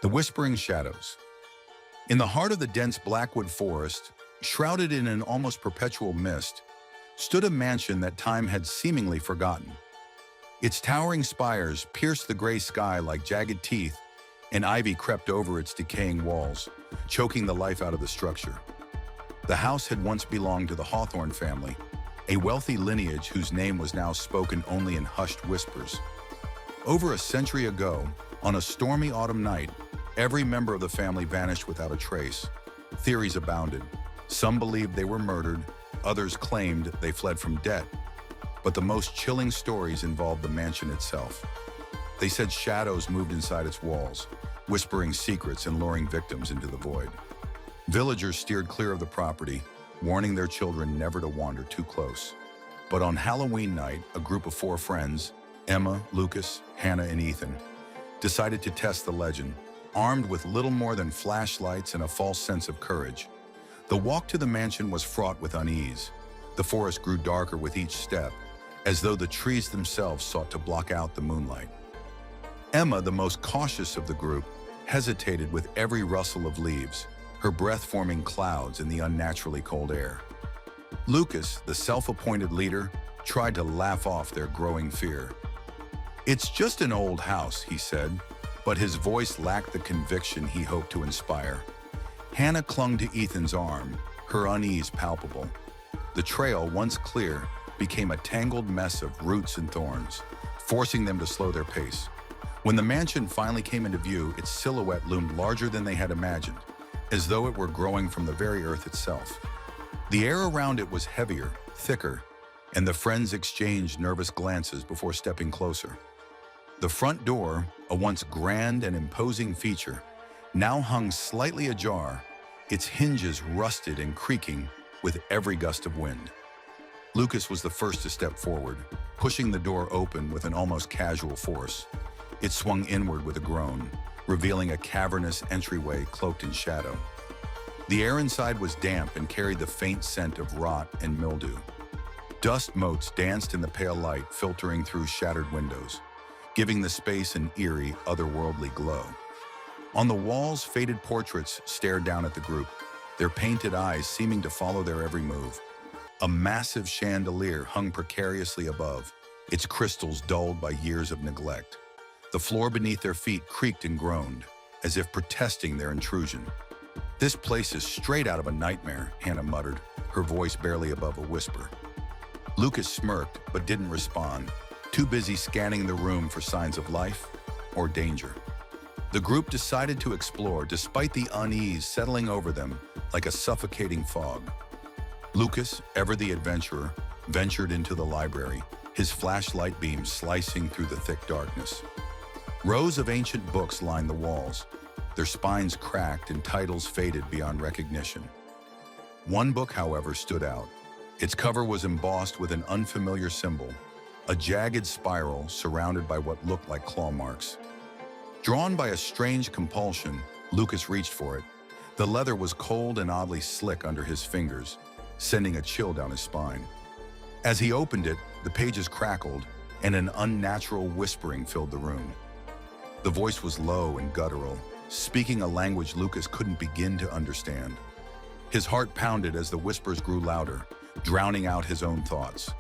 The Whispering Shadows. In the heart of the dense Blackwood forest, shrouded in an almost perpetual mist, stood a mansion that time had seemingly forgotten. Its towering spires pierced the gray sky like jagged teeth, and ivy crept over its decaying walls, choking the life out of the structure. The house had once belonged to the Hawthorne family, a wealthy lineage whose name was now spoken only in hushed whispers. Over a century ago, on a stormy autumn night, every member of the family vanished without a trace. Theories abounded. Some believed they were murdered, others claimed they fled from debt. But the most chilling stories involved the mansion itself. They said shadows moved inside its walls, whispering secrets and luring victims into the void. Villagers steered clear of the property, warning their children never to wander too close. But on Halloween night, a group of 4 friends, Emma, Lucas, Hannah, and Ethan, decided to test the legend, armed with little more than flashlights and a false sense of courage. The walk to the mansion was fraught with unease. The forest grew darker with each step, as though the trees themselves sought to block out the moonlight. Emma, the most cautious of the group, hesitated with every rustle of leaves, her breath forming clouds in the unnaturally cold air. Lucas, the self-appointed leader, tried to laugh off their growing fear. "It's just an old house," he said, but his voice lacked the conviction he hoped to inspire. Hannah clung to Ethan's arm, her unease palpable. The trail, once clear, became a tangled mess of roots and thorns, forcing them to slow their pace. When the mansion finally came into view, its silhouette loomed larger than they had imagined, as though it were growing from the very earth itself. The air around it was heavier, thicker, and the friends exchanged nervous glances before stepping closer. The front door, a once grand and imposing feature, now hung slightly ajar, its hinges rusted and creaking with every gust of wind. Lucas was the first to step forward, pushing the door open with an almost casual force. It swung inward with a groan, revealing a cavernous entryway cloaked in shadow. The air inside was damp and carried the faint scent of rot and mildew. Dust motes danced in the pale light filtering through shattered windows, giving the space an eerie, otherworldly glow. On the walls, faded portraits stared down at the group, their painted eyes seeming to follow their every move. A massive chandelier hung precariously above, its crystals dulled by years of neglect. The floor beneath their feet creaked and groaned, as if protesting their intrusion. "This place is straight out of a nightmare," Hannah muttered, her voice barely above a whisper. Lucas smirked but didn't respond, too busy scanning the room for signs of life or danger. The group decided to explore despite the unease settling over them like a suffocating fog. Lucas, ever the adventurer, ventured into the library, his flashlight beam slicing through the thick darkness. Rows of ancient books lined the walls, their spines cracked and titles faded beyond recognition. One book, however, stood out. Its cover was embossed with an unfamiliar symbol, a jagged spiral surrounded by what looked like claw marks. Drawn by a strange compulsion, Lucas reached for it. The leather was cold and oddly slick under his fingers, sending a chill down his spine. As he opened it, the pages crackled, and an unnatural whispering filled the room. The voice was low and guttural, speaking a language Lucas couldn't begin to understand. His heart pounded as the whispers grew louder, drowning out his own thoughts.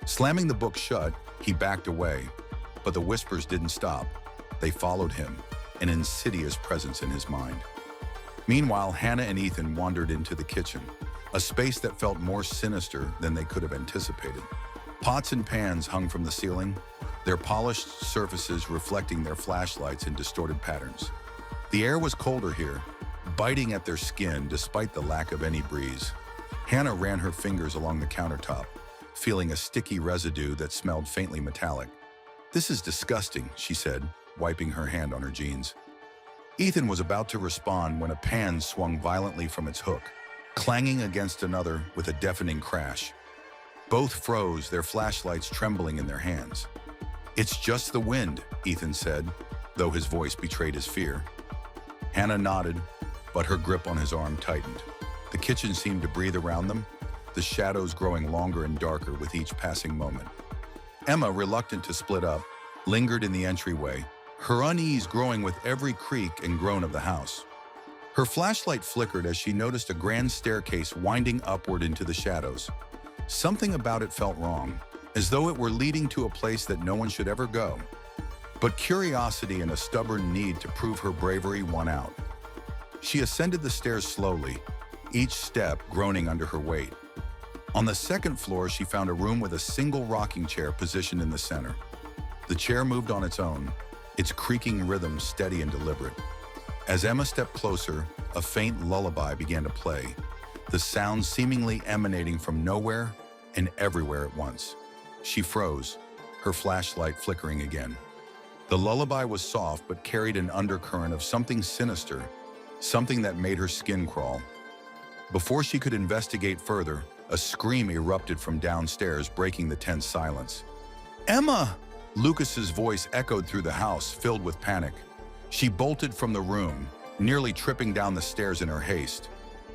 Slamming the book shut, he backed away, but the whispers didn't stop. They followed him, an insidious presence in his mind. Meanwhile, Hannah and Ethan wandered into the kitchen, a space that felt more sinister than they could have anticipated. Pots and pans hung from the ceiling, their polished surfaces reflecting their flashlights in distorted patterns. The air was colder here, biting at their skin despite the lack of any breeze. Hannah ran her fingers along the countertop, feeling a sticky residue that smelled faintly metallic. "This is disgusting," she said, wiping her hand on her jeans. Ethan was about to respond when a pan swung violently from its hook, clanging against another with a deafening crash. Both froze, their flashlights trembling in their hands. "It's just the wind," Ethan said, though his voice betrayed his fear. Hannah nodded, but her grip on his arm tightened. The kitchen seemed to breathe around them, the shadows growing longer and darker with each passing moment. Emma, reluctant to split up, lingered in the entryway, her unease growing with every creak and groan of the house. Her flashlight flickered as she noticed a grand staircase winding upward into the shadows. Something about it felt wrong, as though it were leading to a place that no one should ever go. But curiosity and a stubborn need to prove her bravery won out. She ascended the stairs slowly, each step groaning under her weight. On the second floor, she found a room with a single rocking chair positioned in the center. The chair moved on its own, its creaking rhythm steady and deliberate. As Emma stepped closer, a faint lullaby began to play, the sound seemingly emanating from nowhere and everywhere at once. She froze, her flashlight flickering again. The lullaby was soft but carried an undercurrent of something sinister, something that made her skin crawl. Before she could investigate further, a scream erupted from downstairs, breaking the tense silence. "Emma!" Lucas's voice echoed through the house, filled with panic. She bolted from the room, nearly tripping down the stairs in her haste.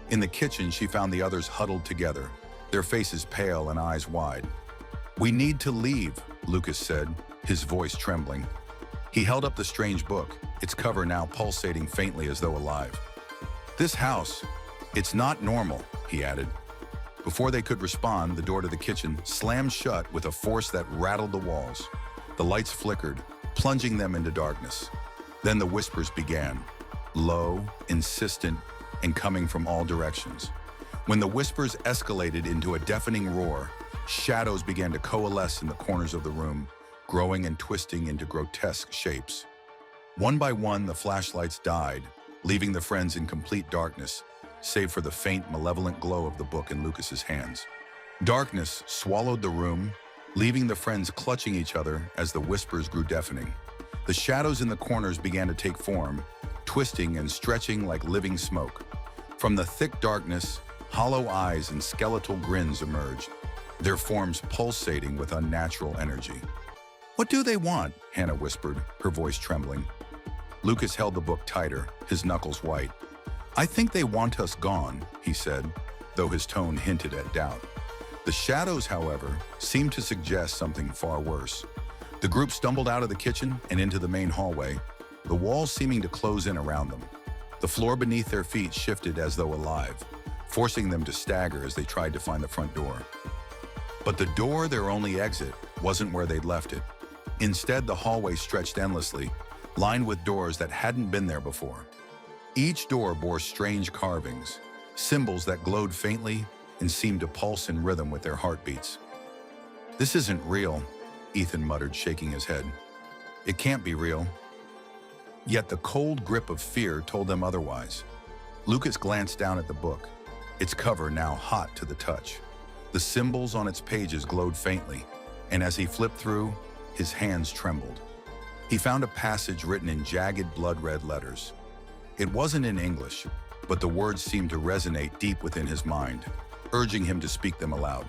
In the kitchen, she found the others huddled together, their faces pale and eyes wide. "We need to leave," Lucas said, his voice trembling. He held up the strange book, its cover now pulsating faintly as though alive. "This house, it's not normal," he added. Before they could respond, the door to the kitchen slammed shut with a force that rattled the walls. The lights flickered, plunging them into darkness. Then the whispers began, low, insistent, and coming from all directions. When the whispers escalated into a deafening roar, shadows began to coalesce in the corners of the room, growing and twisting into grotesque shapes. One by one, the flashlights died, leaving the friends in complete darkness, save for the faint, malevolent glow of the book in Lucas's hands. Darkness swallowed the room, leaving the friends clutching each other as the whispers grew deafening. The shadows in the corners began to take form, twisting and stretching like living smoke. From the thick darkness, hollow eyes and skeletal grins emerged, their forms pulsating with unnatural energy. "What do they want?" Hannah whispered, her voice trembling. Lucas held the book tighter, his knuckles white. "I think they want us gone," he said, though his tone hinted at doubt. The shadows, however, seemed to suggest something far worse. The group stumbled out of the kitchen and into the main hallway, the walls seeming to close in around them. The floor beneath their feet shifted as though alive, forcing them to stagger as they tried to find the front door. But the door, their only exit, wasn't where they'd left it. Instead, the hallway stretched endlessly, lined with doors that hadn't been there before. Each door bore strange carvings, symbols that glowed faintly and seemed to pulse in rhythm with their heartbeats. "This isn't real," Ethan muttered, shaking his head. "It can't be real." Yet the cold grip of fear told them otherwise. Lucas glanced down at the book, its cover now hot to the touch. The symbols on its pages glowed faintly, and as he flipped through, his hands trembled. He found a passage written in jagged blood-red letters. It wasn't in English, but the words seemed to resonate deep within his mind, urging him to speak them aloud.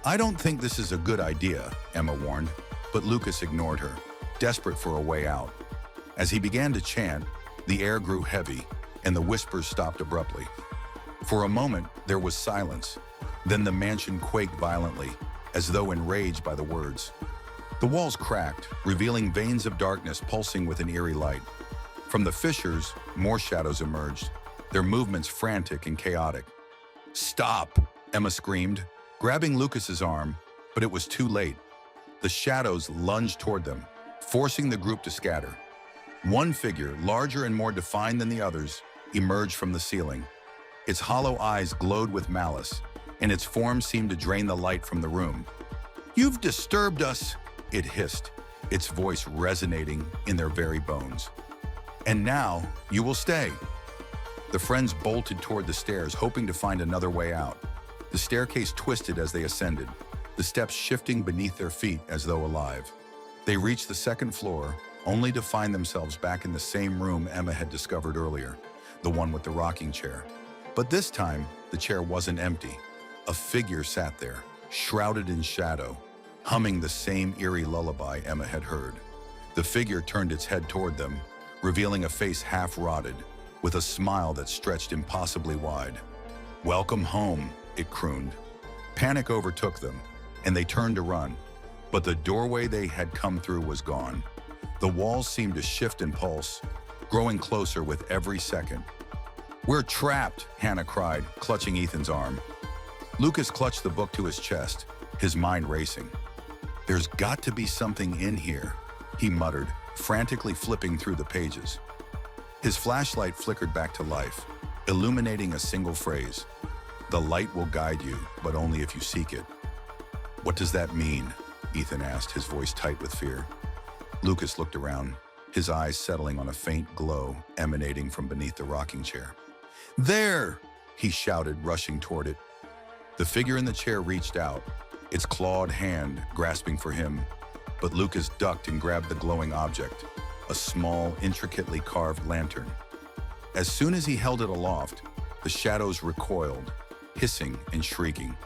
"I don't think this is a good idea," Emma warned, but Lucas ignored her, desperate for a way out. As he began to chant, the air grew heavy, and the whispers stopped abruptly. For a moment, there was silence. Then the mansion quaked violently, as though enraged by the words. The walls cracked, revealing veins of darkness pulsing with an eerie light. From the fissures, more shadows emerged, their movements frantic and chaotic. "Stop!" Emma screamed, grabbing Lucas's arm, but it was too late. The shadows lunged toward them, forcing the group to scatter. One figure, larger and more defined than the others, emerged from the ceiling. Its hollow eyes glowed with malice, and its form seemed to drain the light from the room. "You've disturbed us," it hissed, its voice resonating in their very bones. "And now, you will stay." The friends bolted toward the stairs, hoping to find another way out. The staircase twisted as they ascended, the steps shifting beneath their feet as though alive. They reached the second floor, only to find themselves back in the same room Emma had discovered earlier, the one with the rocking chair. But this time, the chair wasn't empty. A figure sat there, shrouded in shadow, humming the same eerie lullaby Emma had heard. The figure turned its head toward them, revealing a face half-rotted, with a smile that stretched impossibly wide. "Welcome home," it crooned. Panic overtook them, and they turned to run, but the doorway they had come through was gone. The walls seemed to shift and pulse, growing closer with every second. "We're trapped," Hannah cried, clutching Ethan's arm. Lucas clutched the book to his chest, his mind racing. "There's got to be something in here," he muttered, frantically flipping through the pages. His flashlight flickered back to life, illuminating a single phrase. "The light will guide you, but only if you seek it." "What does that mean?" Ethan asked, his voice tight with fear. Lucas looked around, his eyes settling on a faint glow emanating from beneath the rocking chair. "There!" he shouted, rushing toward it. The figure in the chair reached out, its clawed hand grasping for him, but Lucas ducked and grabbed the glowing object, a small, intricately carved lantern. As soon as he held it aloft, the shadows recoiled, hissing and shrieking.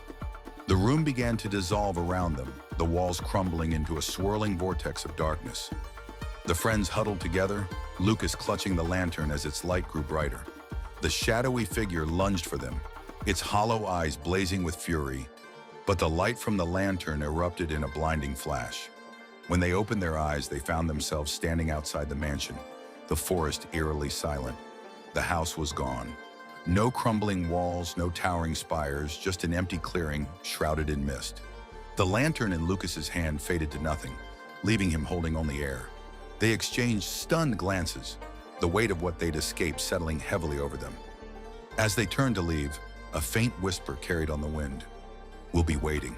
The room began to dissolve around them, the walls crumbling into a swirling vortex of darkness. The friends huddled together, Lucas clutching the lantern as its light grew brighter. The shadowy figure lunged for them, its hollow eyes blazing with fury, but the light from the lantern erupted in a blinding flash. When they opened their eyes, they found themselves standing outside the mansion, the forest eerily silent. The house was gone. No crumbling walls, no towering spires, just an empty clearing shrouded in mist. The lantern in Lucas's hand faded to nothing, leaving him holding only air. They exchanged stunned glances, the weight of what they'd escaped settling heavily over them. As they turned to leave, a faint whisper carried on the wind. "We'll be waiting."